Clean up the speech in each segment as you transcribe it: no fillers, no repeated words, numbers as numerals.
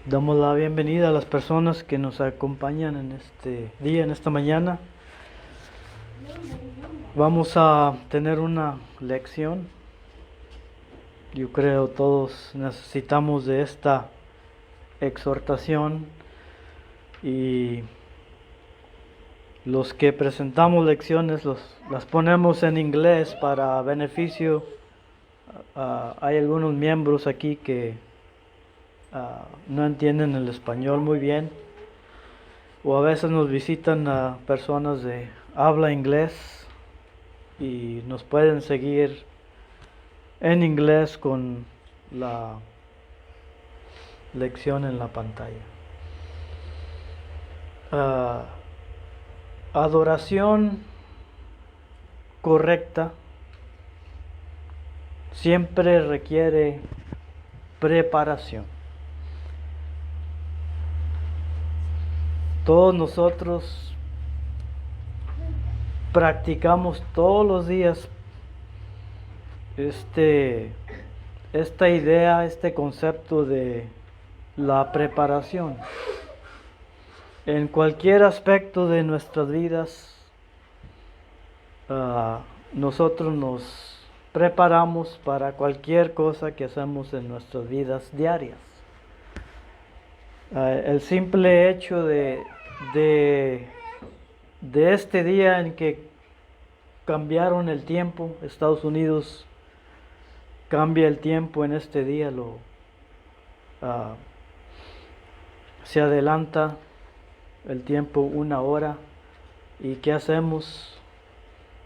Damos la bienvenida a las personas que nos acompañan en este día, en esta mañana. Vamos a tener una lección. Yo creo todos necesitamos de esta exhortación y los que presentamos lecciones las ponemos en inglés para beneficio. Hay algunos miembros aquí que no entienden el español muy bien, o a veces nos visitan a personas de habla inglés y nos pueden seguir en inglés con la lección en la pantalla. Ah, Adoración correcta siempre requiere preparación. Todos nosotros practicamos todos los días esta idea, este concepto de la preparación. En cualquier aspecto de nuestras vidas, nosotros nos preparamos para cualquier cosa que hacemos en nuestras vidas diarias. El simple hecho de este día en que cambiaron el tiempo, Estados Unidos cambia el tiempo en este día, se adelanta el tiempo 1 hora. ¿Y qué hacemos?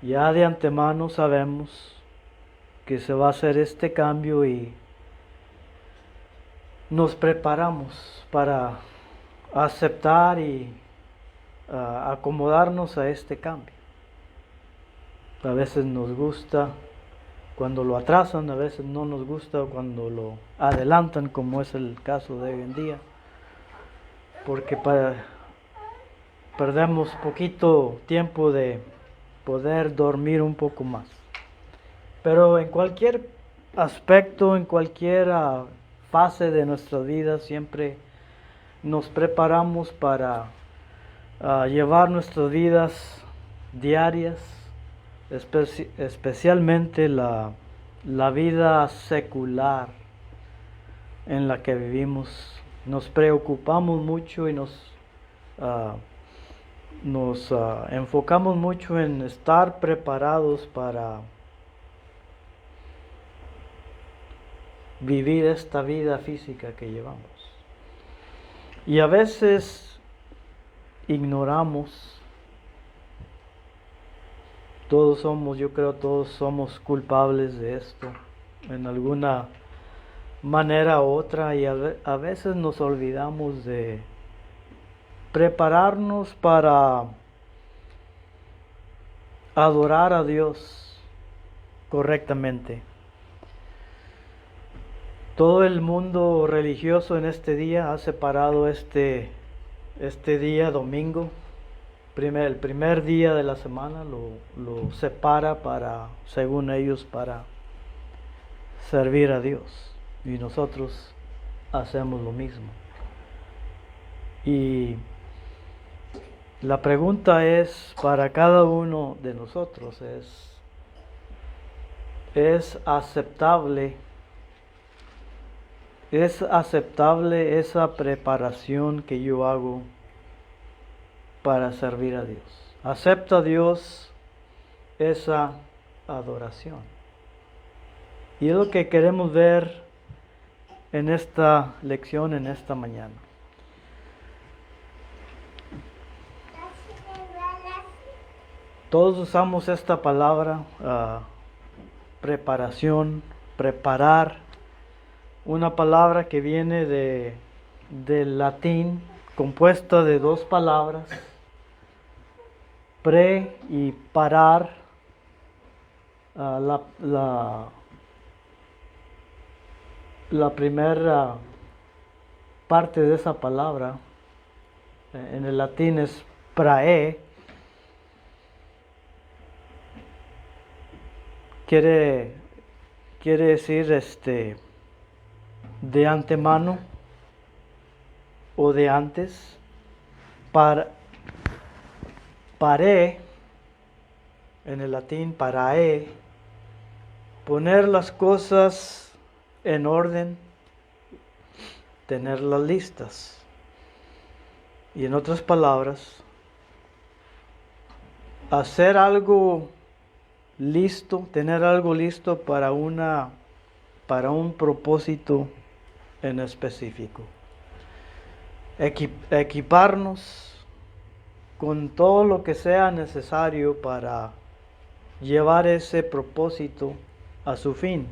Ya de antemano sabemos que se va a hacer este cambio y nos preparamos para aceptar y acomodarnos a este cambio. A veces nos gusta cuando lo atrasan, a veces no nos gusta cuando lo adelantan, como es el caso de hoy en día, porque perdemos poquito tiempo de poder dormir un poco más. Pero en cualquier aspecto, en cualquier fase de nuestra vida, siempre nos preparamos para llevar nuestras vidas diarias, especialmente la vida secular en la que vivimos. Nos preocupamos mucho y nos enfocamos mucho en estar preparados para vivir esta vida física que llevamos. Y a veces ignoramos, todos somos culpables de esto en alguna manera u otra, y a veces nos olvidamos de prepararnos para adorar a Dios correctamente. Todo el mundo religioso en este día ha separado este día domingo, el primer día de la semana, lo separa para, según ellos, para servir a Dios. Y nosotros hacemos lo mismo. Y la pregunta es para cada uno de nosotros, ¿es aceptable esa preparación que yo hago para servir a Dios? ¿Acepta Dios esa adoración? Y es lo que queremos ver en esta lección, en esta mañana. Todos usamos esta palabra, preparación, preparar, una palabra que viene del latín, compuesta de dos palabras, pre y parar. La primera parte de esa palabra en el latín es prae. Quiere decir de antemano, o de antes, paré, en el latín parae, poner las cosas en orden, tenerlas listas. Y en otras palabras, hacer algo listo, tener algo listo para un propósito en específico. Equiparnos con todo lo que sea necesario para llevar ese propósito a su fin.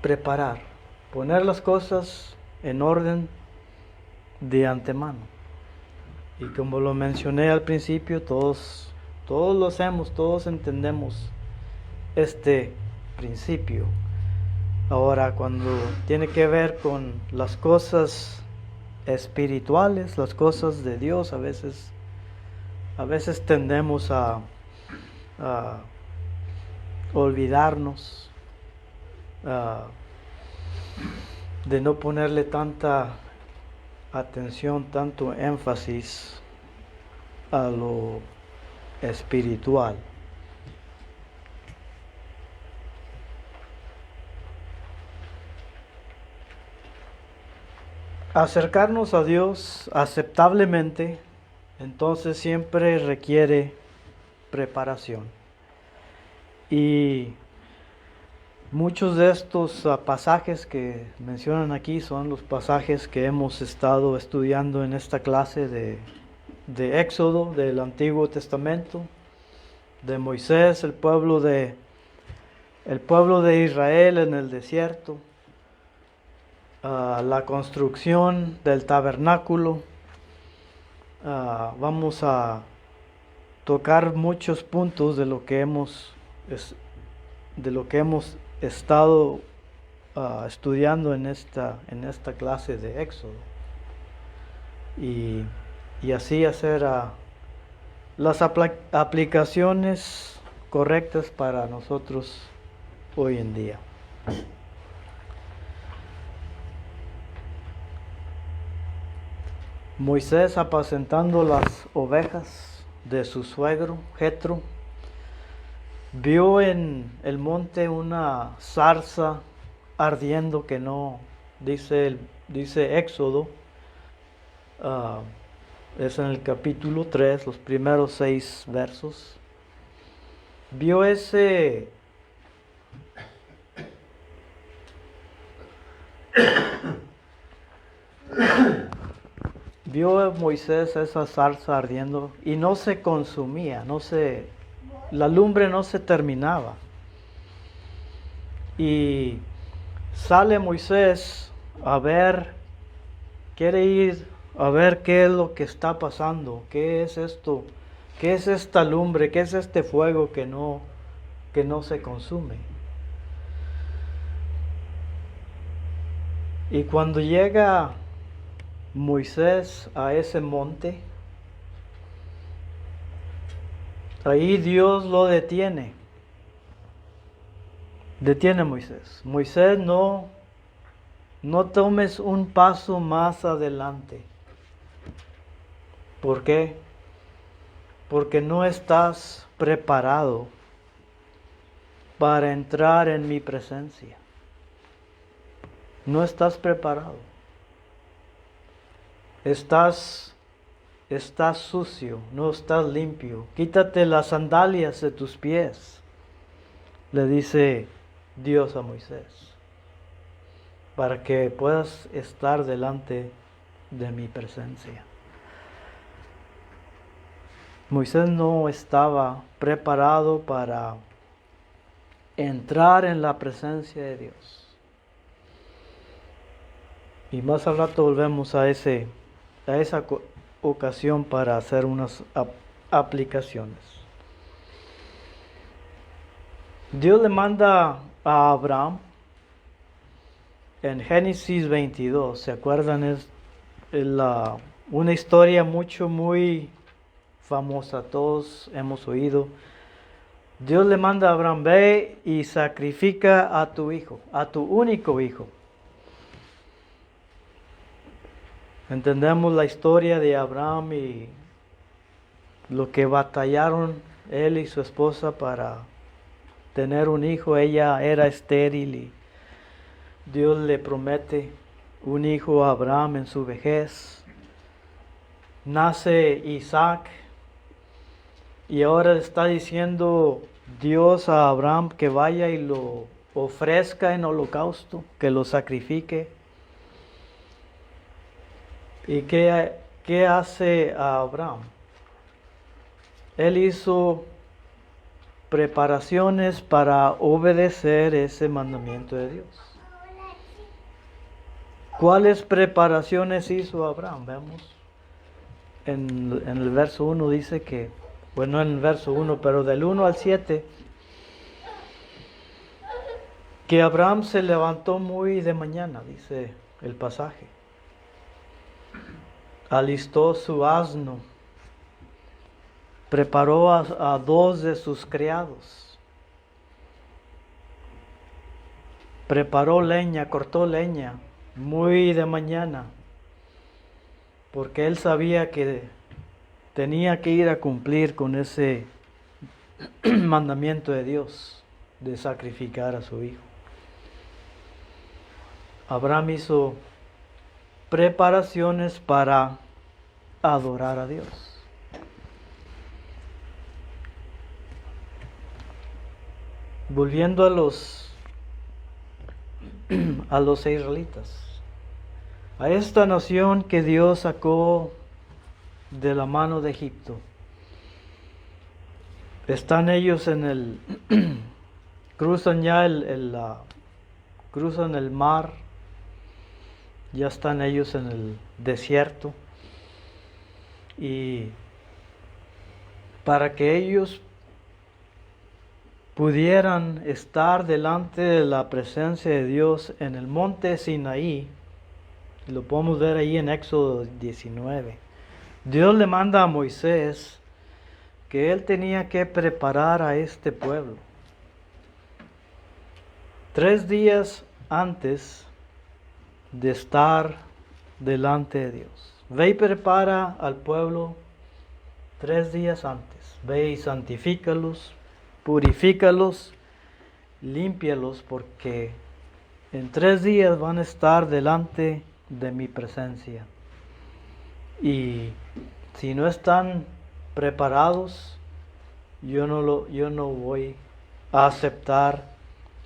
Preparar, poner las cosas en orden de antemano. Y como lo mencioné al principio, todos lo hacemos, todos entendemos este principio. Ahora, cuando tiene que ver con las cosas espirituales, las cosas de Dios, a veces tendemos a olvidarnos, de no ponerle tanta atención, tanto énfasis a lo espiritual. Acercarnos a Dios aceptablemente, entonces siempre requiere preparación. Y muchos de estos pasajes que mencionan aquí son los pasajes que hemos estado estudiando en esta clase de Éxodo, del Antiguo Testamento, de Moisés, el pueblo de Israel en el desierto, la construcción del tabernáculo. Vamos a tocar muchos puntos de lo que hemos estado estudiando en esta clase de Éxodo, y así hacer las aplicaciones correctas para nosotros hoy en día. Moisés apacentando las ovejas de su suegro Jetro, vio en el monte una zarza ardiendo que no, dice Éxodo, es en el capítulo 3, los primeros 6 versos. Vio vio Moisés esa zarza ardiendo y no se consumía, la lumbre no se terminaba. Y sale Moisés quiere ir a ver qué es lo que está pasando, qué es esto, qué es esta lumbre, qué es este fuego que no se consume. Y cuando llega Moisés a ese monte, ahí Dios lo detiene. Detiene a Moisés. Moisés, no tomes un paso más adelante. ¿Por qué? Porque no estás preparado para entrar en mi presencia. No estás preparado. Estás sucio, no estás limpio. Quítate las sandalias de tus pies, le dice Dios a Moisés, para que puedas estar delante de mi presencia. Moisés no estaba preparado para entrar en la presencia de Dios. Y más al rato volvemos a esa ocasión para hacer unas aplicaciones. Dios le manda a Abraham en Génesis 22, ¿se acuerdan? Es una historia muy famosa, todos hemos oído. Dios le manda a Abraham: ve y sacrifica a tu hijo, a tu único hijo. Entendemos la historia de Abraham y lo que batallaron él y su esposa para tener un hijo. Ella era estéril y Dios le promete un hijo a Abraham en su vejez. Nace Isaac y ahora le está diciendo Dios a Abraham que vaya y lo ofrezca en holocausto, que lo sacrifique. ¿Y qué hace Abraham? Él hizo preparaciones para obedecer ese mandamiento de Dios. ¿Cuáles preparaciones hizo Abraham? Vemos en el verso 1 dice que, bueno, en el verso 1, pero del 1 al 7, que Abraham se levantó muy de mañana, dice el pasaje. Alistó su asno, preparó a 2 de sus criados, preparó leña, cortó leña muy de mañana, porque él sabía que tenía que ir a cumplir con ese mandamiento de Dios de sacrificar a su hijo. Abraham hizo preparaciones para adorar a Dios. Volviendo a los israelitas, a esta nación que Dios sacó de la mano de Egipto. Están ellos cruzan ya cruzan el mar, ya están ellos en el desierto, y para que ellos pudieran estar delante de la presencia de Dios en el monte Sinaí, lo podemos ver ahí en Éxodo 19. Dios le manda a Moisés que él tenía que preparar a este pueblo 3 días antes de estar delante de Dios. Ve y prepara al pueblo 3 días antes. Ve y santifícalos, purifícalos, límpialos, porque en 3 días van a estar delante de mi presencia. Y si no están preparados, yo no voy a aceptar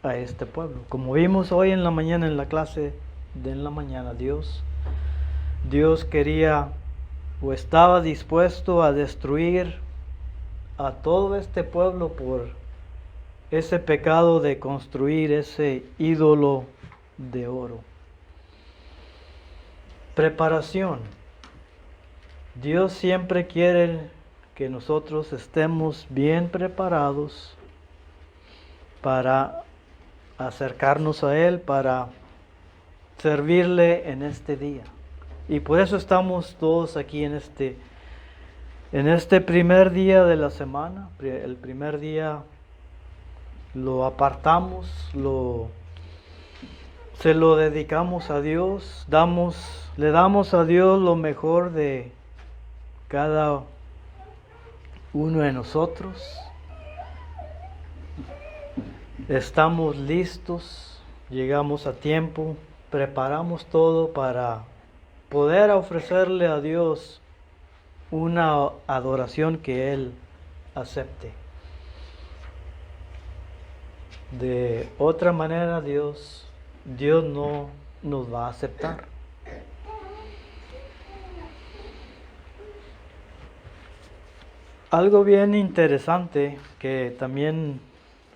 a este pueblo. Como vimos hoy en la mañana en la clase de en la mañana, Dios quería o estaba dispuesto a destruir a todo este pueblo por ese pecado de construir ese ídolo de oro. Preparación. Dios siempre quiere que nosotros estemos bien preparados para acercarnos a Él, para servirle en este día. Y por eso estamos todos aquí en este primer día de la semana. El primer día lo apartamos, se lo dedicamos a Dios, le damos a Dios lo mejor de cada uno de nosotros. Estamos listos, llegamos a tiempo, preparamos todo para poder ofrecerle a Dios una adoración que Él acepte. De otra manera Dios no nos va a aceptar. Algo bien interesante que también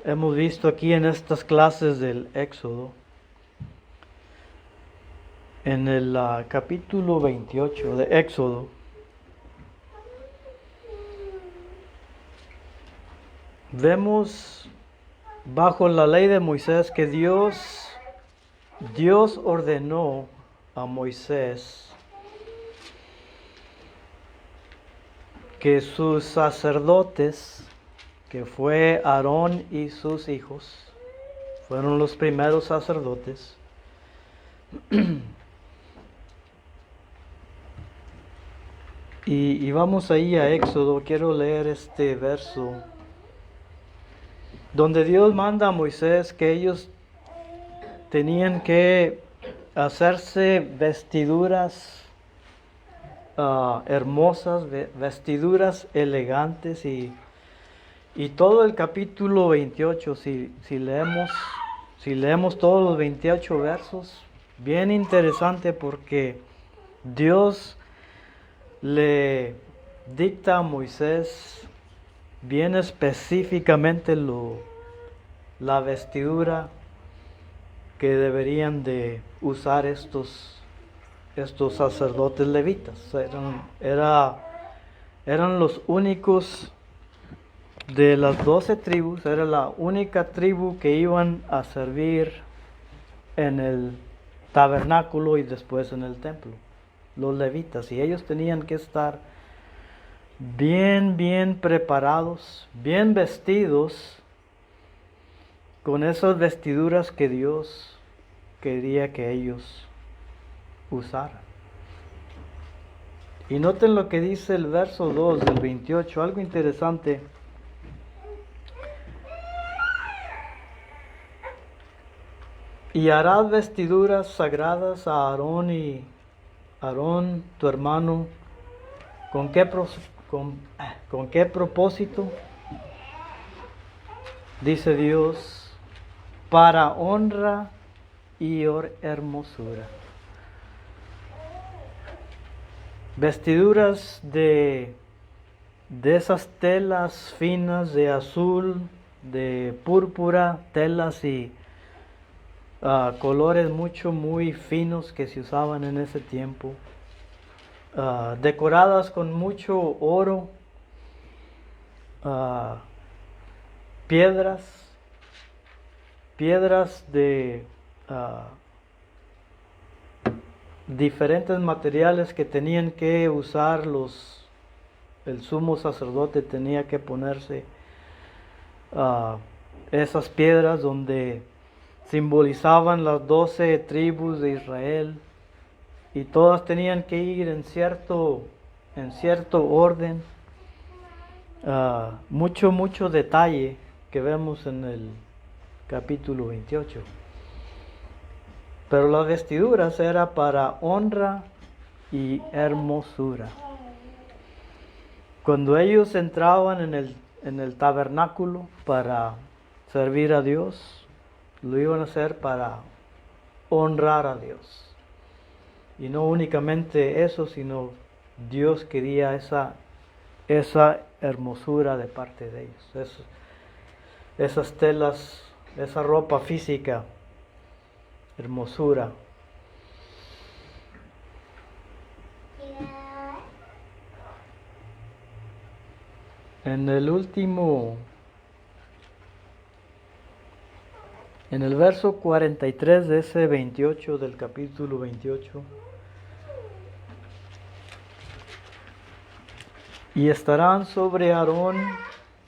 hemos visto aquí en estas clases del Éxodo, en el capítulo 28 de Éxodo, vemos bajo la ley de Moisés que Dios ordenó a Moisés que sus sacerdotes, que fue Aarón y sus hijos, fueron los primeros sacerdotes, Y vamos ahí a Éxodo. Quiero leer este verso donde Dios manda a Moisés que ellos tenían que hacerse vestiduras hermosas, vestiduras elegantes, y todo el capítulo 28, si leemos todos los 28 versos, bien interesante, porque Dios le dicta a Moisés bien específicamente la vestidura que deberían de usar estos sacerdotes levitas. Eran los únicos de las 12 tribus, era la única tribu que iban a servir en el tabernáculo y después en el templo, los levitas, y ellos tenían que estar bien preparados, bien vestidos, con esas vestiduras que Dios quería que ellos usaran. Y noten lo que dice el verso 2 del 28, algo interesante. Y harás vestiduras sagradas a Aarón, tu hermano. ¿Con qué propósito? Dice Dios, para honra y hermosura. Vestiduras de esas telas finas de azul, de púrpura, telas y colores muy finos que se usaban en ese tiempo, decoradas con mucho oro, piedras de diferentes materiales que tenían que usar el sumo sacerdote. Tenía que ponerse esas piedras donde simbolizaban las 12 tribus de Israel, y todas tenían que ir en cierto orden. Mucho detalle que vemos en el capítulo 28. Pero las vestiduras era para honra y hermosura. Cuando ellos entraban en el tabernáculo para servir a Dios, lo iban a hacer para honrar a Dios. Y no únicamente eso, sino Dios quería esa hermosura de parte de ellos. Esas telas, esa ropa física, hermosura. En el verso 43 de ese 28 del capítulo 28, y estarán sobre Aarón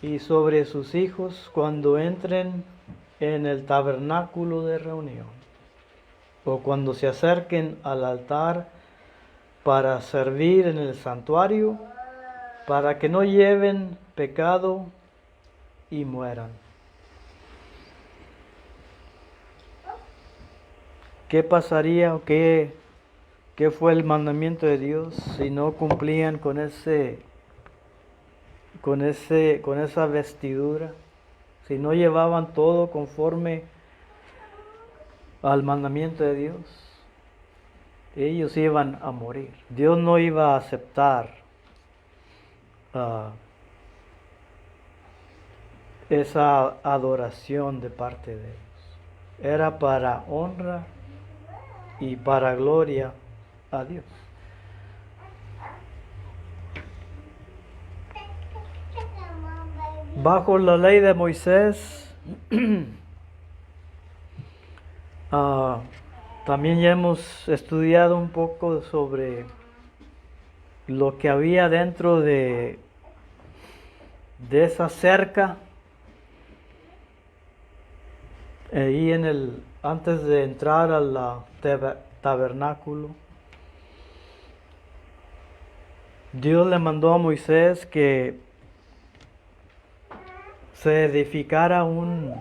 y sobre sus hijos cuando entren en el tabernáculo de reunión, o cuando se acerquen al altar para servir en el santuario, para que no lleven pecado y mueran. ¿Qué pasaría o qué fue el mandamiento de Dios si no cumplían con esa vestidura? Si no llevaban todo conforme al mandamiento de Dios, ellos iban a morir. Dios no iba a aceptar esa adoración de parte de ellos. Era para honra y para gloria a Dios. Bajo la ley de Moisés, también ya hemos estudiado un poco sobre lo que había dentro de esa cerca, ahí antes de entrar al tabernáculo. Dios le mandó a Moisés que se edificara un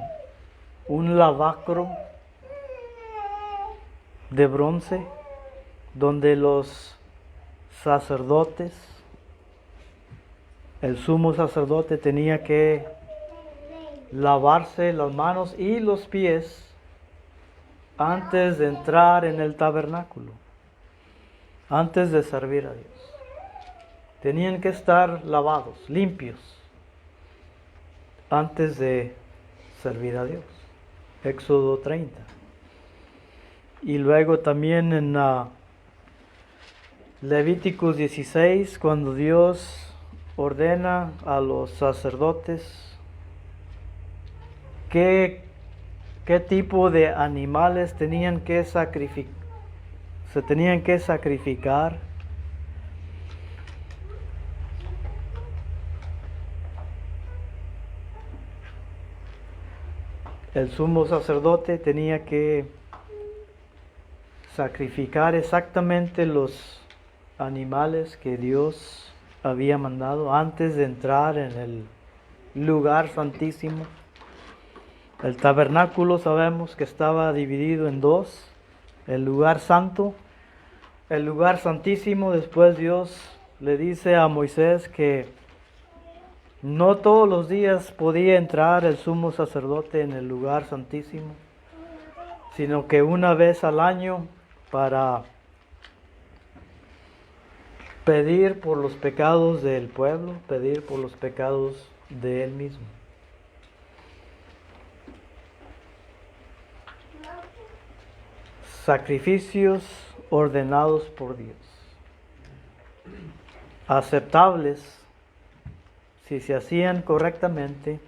lavacro de bronce donde los sacerdotes, el sumo sacerdote tenía que lavarse las manos y los pies antes de entrar en el tabernáculo, antes de servir a Dios. Tenían que estar lavados, limpios, antes de servir a Dios. Éxodo 30. Y luego también en Levíticos 16, cuando Dios ordena a los sacerdotes qué tipo de animales se tenían que sacrificar. El sumo sacerdote tenía que sacrificar exactamente los animales que Dios había mandado antes de entrar en el lugar santísimo. El tabernáculo sabemos que estaba dividido en dos, el lugar santo, el lugar santísimo. Después Dios le dice a Moisés que no todos los días podía entrar el sumo sacerdote en el lugar santísimo, sino que una vez al año para pedir por los pecados del pueblo, pedir por los pecados de él mismo. Sacrificios ordenados por Dios, aceptables si se hacían correctamente,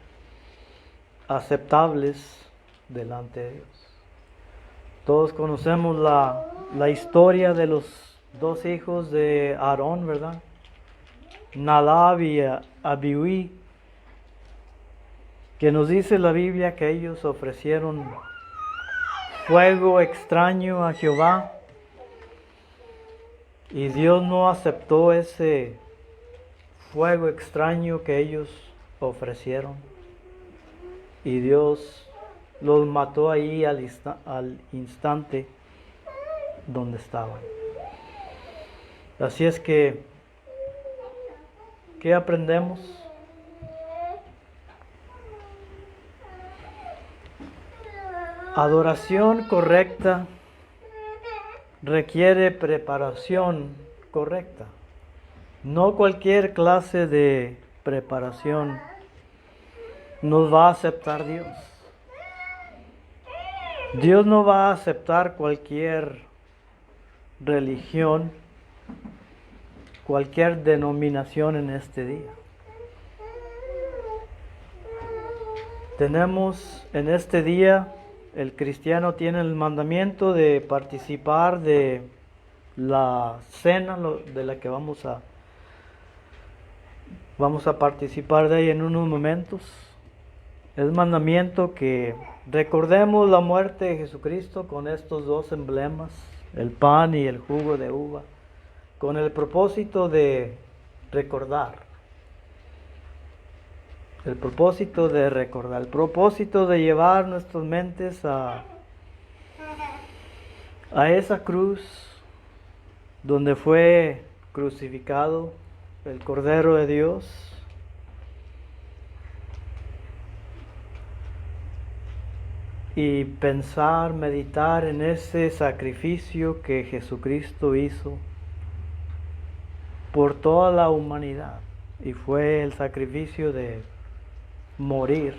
aceptables delante de Dios. Todos conocemos la historia de los dos hijos de Aarón, ¿verdad? Nadab y Abiú, que nos dice la Biblia que ellos ofrecieron fuego extraño a Jehová y Dios no aceptó ese fuego extraño que ellos ofrecieron y Dios los mató ahí al instante donde estaban. Así es que, ¿qué aprendemos? Adoración correcta requiere preparación correcta. No cualquier clase de preparación nos va a aceptar Dios. Dios no va a aceptar cualquier religión, cualquier denominación en este día. Tenemos en este día, el cristiano tiene el mandamiento de participar de la cena de la que vamos a participar de ella en unos momentos. Es mandamiento que recordemos la muerte de Jesucristo con estos dos emblemas, el pan y el jugo de uva, con el propósito de recordar. El propósito de recordar, el propósito de llevar nuestras mentes a esa cruz donde fue crucificado el Cordero de Dios. Y pensar, meditar en ese sacrificio que Jesucristo hizo por toda la humanidad. Y fue el sacrificio de morir,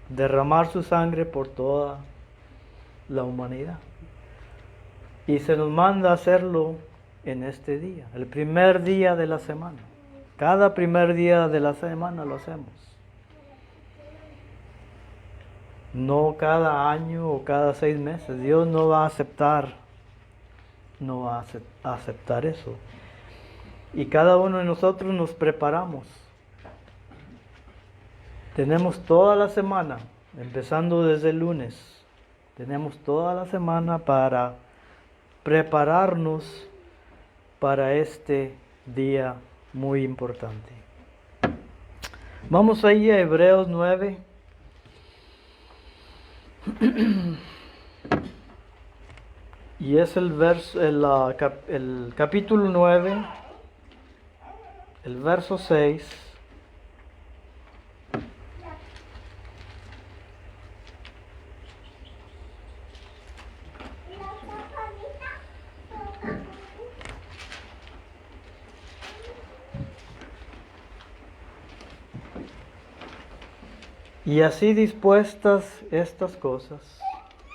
derramar su sangre por toda la humanidad. Y se nos manda a hacerlo en este día, el primer día de la semana. Cada primer día de la semana lo hacemos. No cada año o cada 6 meses. Dios no va a aceptar eso. Y cada uno de nosotros nos preparamos. Tenemos toda la semana, empezando desde el lunes, tenemos toda la semana para prepararnos para este día muy importante. Vamos ahí a Hebreos 9. Y es el capítulo 9, el verso 6. Y así dispuestas estas cosas,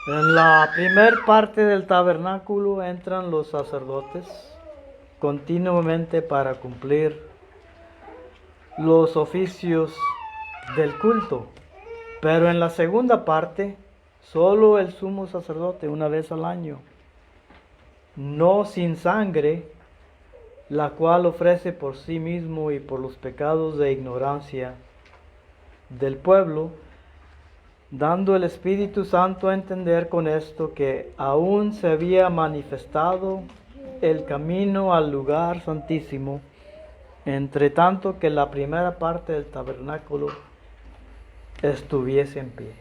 en la primer parte del tabernáculo entran los sacerdotes continuamente para cumplir los oficios del culto. Pero en la segunda parte, solo el sumo sacerdote una vez al año, no sin sangre, la cual ofrece por sí mismo y por los pecados de ignorancia del pueblo, dando el Espíritu Santo a entender con esto que aún se había manifestado el camino al lugar santísimo, entre tanto que la primera parte del tabernáculo estuviese en pie.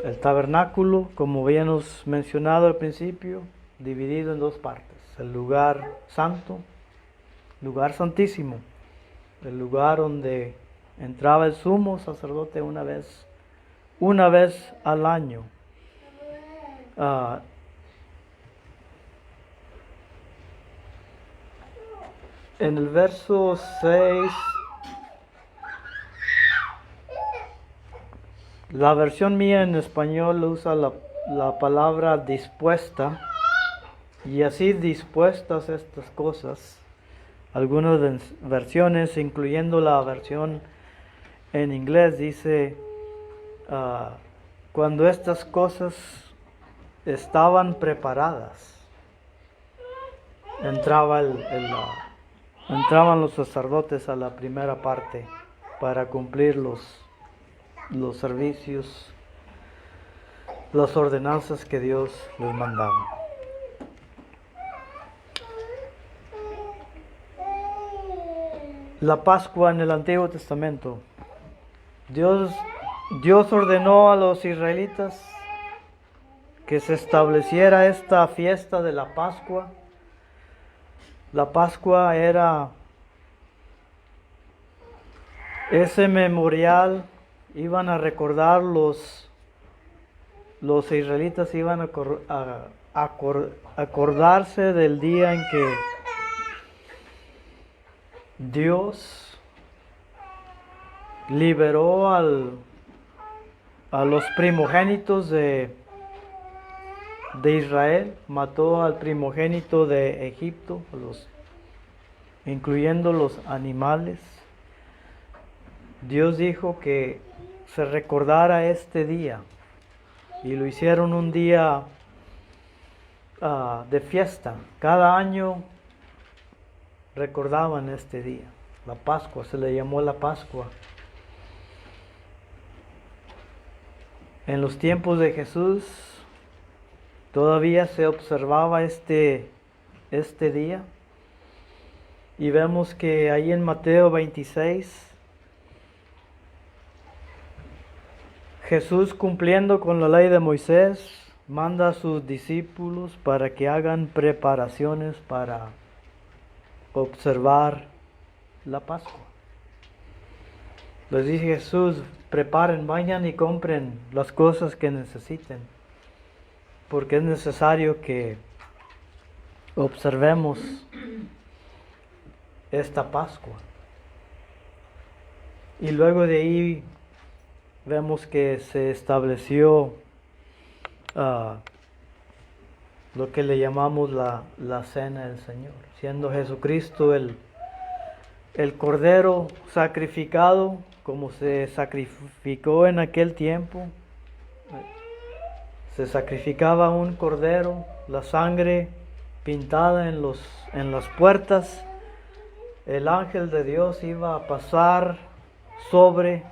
El tabernáculo, como habíamos mencionado al principio, dividido en dos partes: el lugar santo, lugar santísimo, el lugar donde entraba el sumo sacerdote una vez al año. En el verso 6, la versión mía en español usa la palabra dispuesta. Y así dispuestas estas cosas, algunas versiones, incluyendo la versión en inglés, dice, cuando estas cosas estaban preparadas, entraban los sacerdotes a la primera parte para cumplir los servicios, las ordenanzas que Dios les mandaba. La Pascua en el Antiguo Testamento. Dios ordenó a los israelitas que se estableciera esta fiesta de la Pascua. La Pascua era ese memorial, iban a recordar los israelitas iban a acordarse del día en que Dios liberó a los primogénitos de Israel, mató al primogénito de Egipto, incluyendo los animales. Dios dijo que se recordara este día y lo hicieron un día de fiesta. Cada año recordaban este día, la Pascua, se le llamó la Pascua. En los tiempos de Jesús todavía se observaba este día, y vemos que ahí en Mateo 26, Jesús, cumpliendo con la ley de Moisés, manda a sus discípulos para que hagan preparaciones para observar la Pascua. Les dice Jesús: preparen, vayan y compren las cosas que necesiten, porque es necesario que observemos esta Pascua. Y luego de ahí vemos que se estableció lo que le llamamos la cena del Señor, siendo Jesucristo el Cordero sacrificado, como se sacrificó en aquel tiempo. Se sacrificaba un cordero, la sangre pintada en las puertas. El ángel de Dios iba a pasar sobre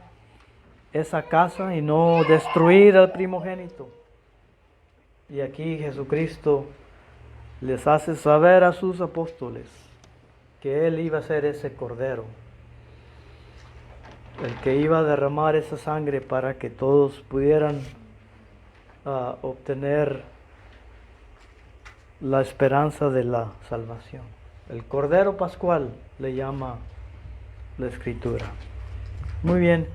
esa casa y no destruir al primogénito. Y aquí Jesucristo les hace saber a sus apóstoles que Él iba a ser ese cordero, el que iba a derramar esa sangre para que todos pudieran obtener la esperanza de la salvación. El Cordero Pascual le llama la Escritura. Muy bien.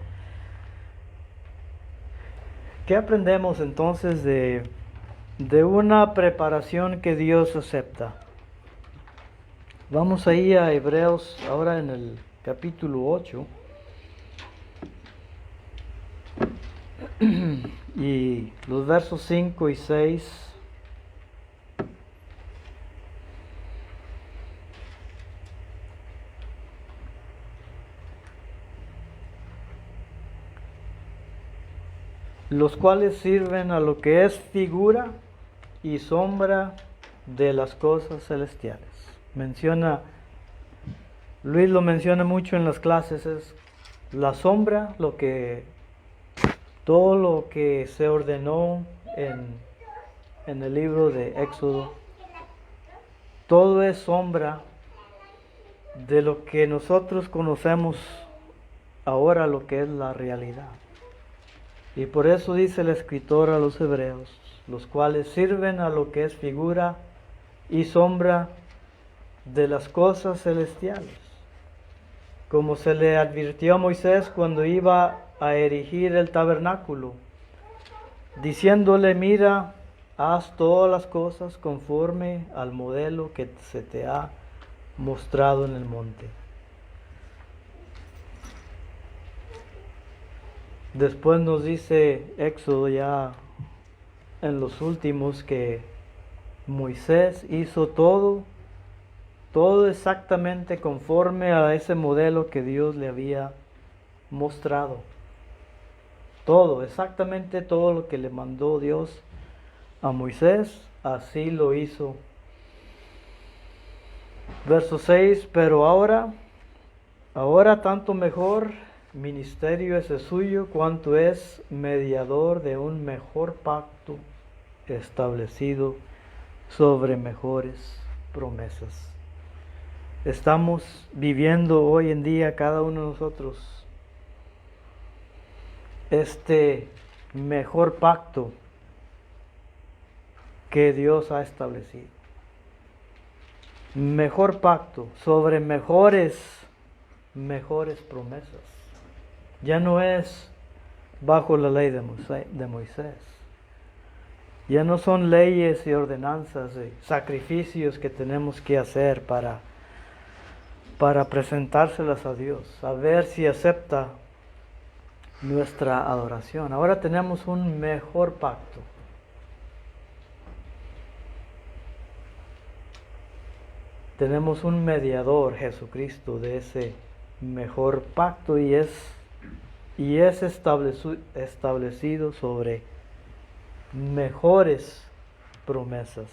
¿Qué aprendemos entonces de una preparación que Dios acepta? Vamos ahí a Hebreos, ahora en el capítulo 8. Y los versos 5 y 6. Los cuales sirven a lo que es figura y sombra de las cosas celestiales. Luis lo menciona mucho en las clases, es la sombra, todo lo que se ordenó en el libro de Éxodo, todo es sombra de lo que nosotros conocemos ahora, lo que es la realidad. Y por eso dice el escritor a los hebreos, los cuales sirven a lo que es figura y sombra de las cosas celestiales. Como se le advirtió a Moisés cuando iba a erigir el tabernáculo, diciéndole, mira, haz todas las cosas conforme al modelo que se te ha mostrado en el monte. Después nos dice Éxodo ya en los últimos que Moisés hizo todo exactamente conforme a ese modelo que Dios le había mostrado. Todo, exactamente todo lo que le mandó Dios a Moisés, así lo hizo. Verso 6, pero ahora tanto mejor ministerio es el suyo, cuanto es mediador de un mejor pacto establecido sobre mejores promesas. Estamos viviendo hoy en día cada uno de nosotros este mejor pacto que Dios ha establecido. Mejor pacto sobre mejores promesas. Ya no es bajo la ley de Moisés. Ya no son leyes y ordenanzas y sacrificios que tenemos que hacer para presentárselas a Dios, a ver si acepta nuestra adoración. Ahora tenemos un mejor pacto. Tenemos un mediador, Jesucristo, de ese mejor pacto y es establecido sobre mejores promesas.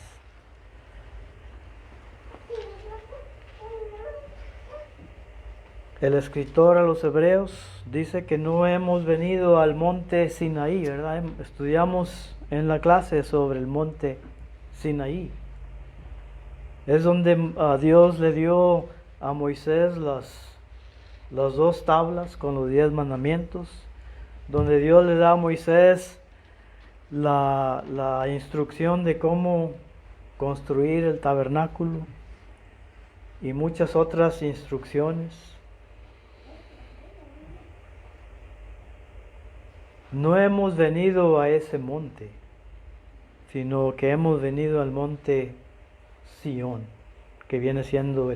El escritor a los hebreos dice que no hemos venido al monte Sinaí, ¿verdad? Estudiamos en la clase sobre el monte Sinaí. Es donde Dios le dio a Moisés las 2 tablas con los 10 mandamientos, donde Dios le da a Moisés la instrucción de cómo construir el tabernáculo y muchas otras instrucciones. No hemos venido a ese monte, sino que hemos venido al monte Sión, que viene siendo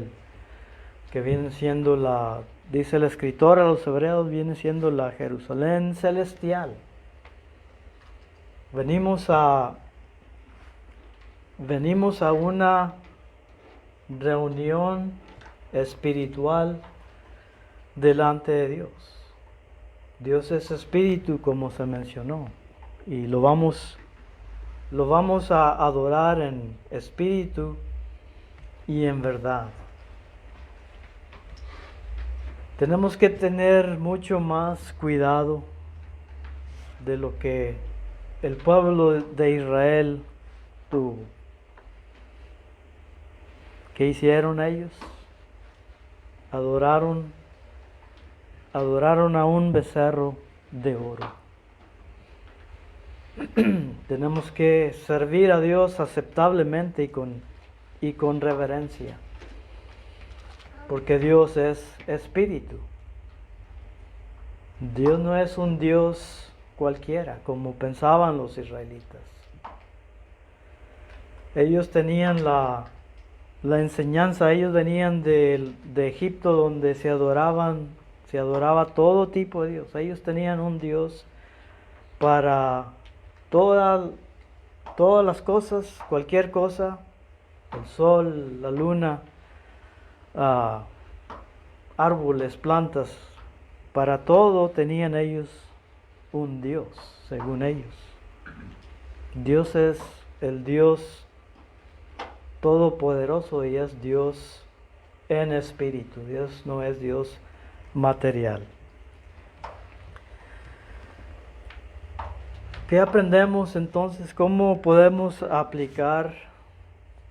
dice el escritor a los hebreos, viene siendo la Jerusalén celestial. Venimos a una reunión espiritual delante de Dios. Dios es espíritu, como se mencionó, y lo vamos a adorar en espíritu y en verdad. Tenemos que tener mucho más cuidado de lo que el pueblo de Israel tuvo. ¿Qué hicieron ellos? Adoraron a un becerro de oro. Tenemos que servir a Dios aceptablemente y con reverencia, porque Dios es espíritu. Dios no es un Dios cualquiera, como pensaban los israelitas. Ellos tenían la enseñanza, ellos venían de Egipto, donde se adoraba todo tipo de Dios. Ellos tenían un Dios para todas las cosas, cualquier cosa, el sol, la luna, árboles, plantas, para todo tenían ellos un Dios, según ellos. Dios es el Dios todopoderoso y es Dios en espíritu. Dios no es Dios material. ¿Qué aprendemos entonces? ¿Cómo podemos aplicar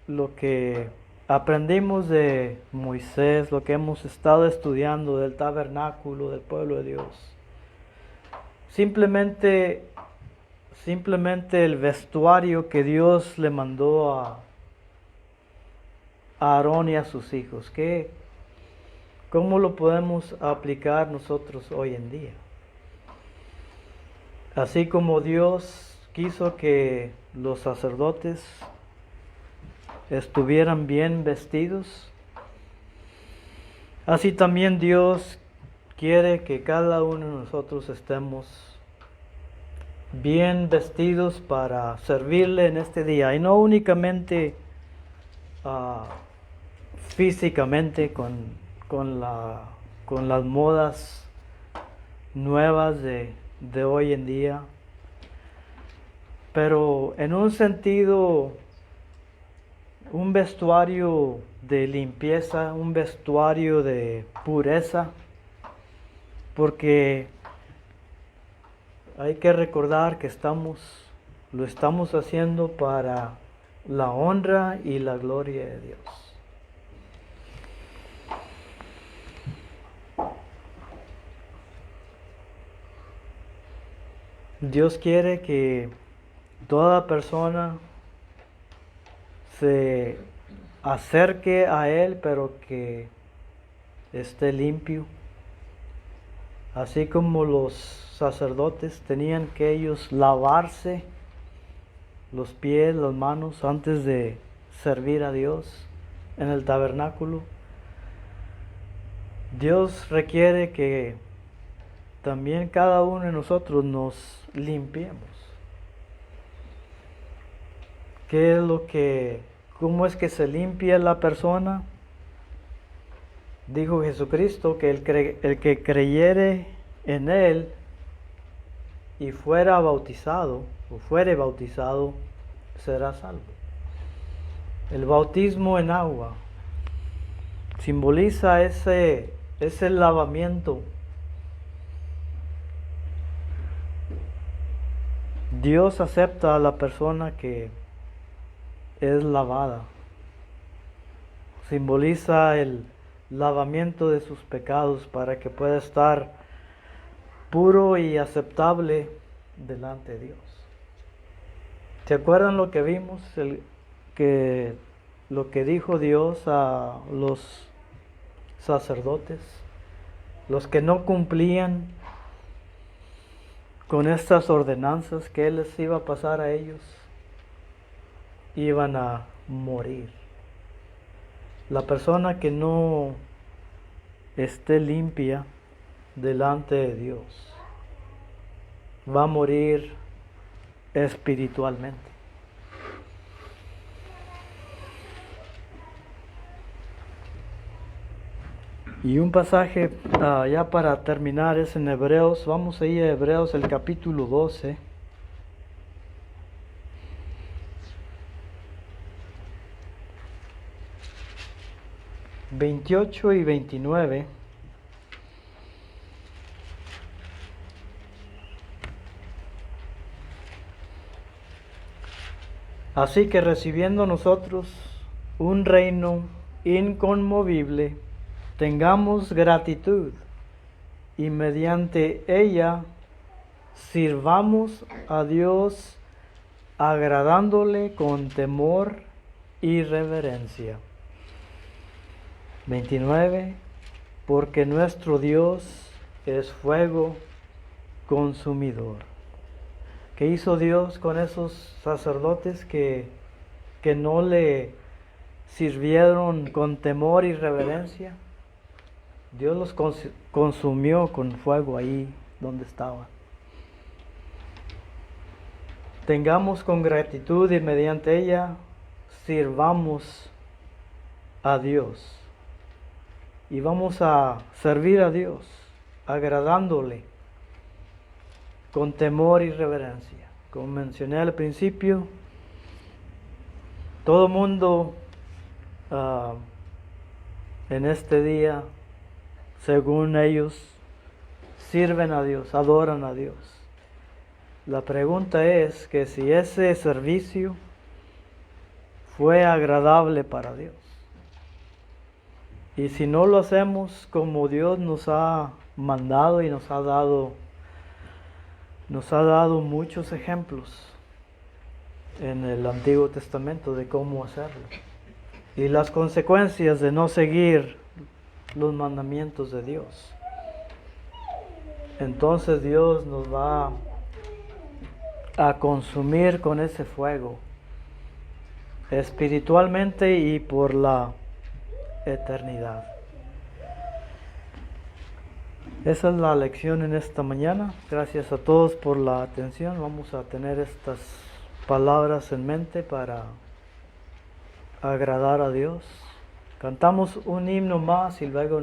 lo que aprendimos de Moisés, lo que hemos estado estudiando del tabernáculo, del pueblo de Dios? Simplemente el vestuario que Dios le mandó a Aarón y a sus hijos. ¿Cómo lo podemos aplicar nosotros hoy en día? Así como Dios quiso que los sacerdotes estuvieran bien vestidos, así también Dios quiere que cada uno de nosotros estemos bien vestidos para servirle en este día, y no únicamente físicamente con las modas nuevas de hoy en día, pero en un sentido, un vestuario de limpieza, un vestuario de pureza, porque hay que recordar que lo estamos haciendo para la honra y la gloria de Dios. Dios quiere que toda persona se acerque a Él, pero que esté limpio. Así como los sacerdotes tenían que ellos lavarse los pies, las manos antes de servir a Dios en el tabernáculo, Dios requiere que también cada uno de nosotros nos limpiemos. ¿Cómo es que se limpia la persona? Dijo Jesucristo que el que creyere en Él y fuere bautizado, será salvo. El bautismo en agua simboliza ese lavamiento. Dios acepta a la persona que es lavada. Simboliza el lavamiento de sus pecados para que pueda estar puro y aceptable delante de Dios. ¿Se acuerdan lo que vimos? Lo que dijo Dios a los sacerdotes, los que no cumplían con estas ordenanzas que Él les iba a pasar a ellos, iban a morir. La persona que no esté limpia delante de Dios va a morir espiritualmente. Y un pasaje ya para terminar es en Hebreos. Vamos a ir a Hebreos, el capítulo 12. ...28 y 29... Así que recibiendo nosotros un reino inconmovible, tengamos gratitud y mediante ella sirvamos a Dios agradándole con temor y reverencia. 29. Porque nuestro Dios es fuego consumidor. ¿Qué hizo Dios con esos sacerdotes que no le sirvieron con temor y reverencia? Dios los consumió con fuego ahí donde estaban. Tengamos con gratitud y mediante ella sirvamos a Dios. Y vamos a servir a Dios, agradándole con temor y reverencia. Como mencioné al principio, todo mundo en este día, según ellos, sirven a Dios, adoran a Dios. La pregunta es que si ese servicio fue agradable para Dios. Y si no lo hacemos como Dios nos ha mandado y nos ha dado muchos ejemplos en el Antiguo Testamento de cómo hacerlo. Y las consecuencias de no seguir los mandamientos de Dios. Entonces Dios nos va a consumir con ese fuego, espiritualmente y por la eternidad. Esa es la lección en esta mañana. Gracias a todos por la atención. Vamos a tener estas palabras en mente para agradar a Dios. Cantamos un himno más y luego